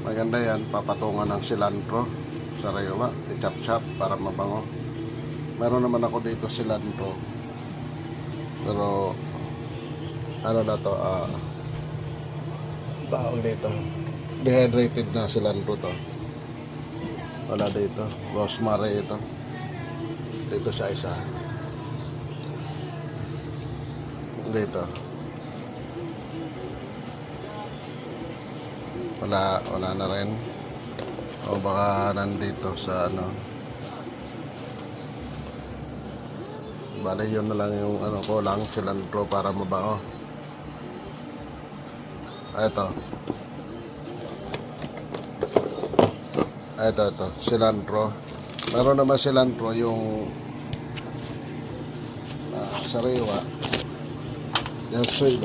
Maganda yan, papatungan ng cilantro, sariwa, i-chop-chop para mabango. Meron naman ako dito cilantro, pero ano na to, bawal dito, dehydrated na cilantro to. Wala dito, rosemary ito. Dito sa isa, dito wala na rin, o baka nandito sa ano. Bale yun na lang yung ano ko lang, cilantro para mabango. Ito cilantro. Meron naman cilantro yung sariwa, yung suy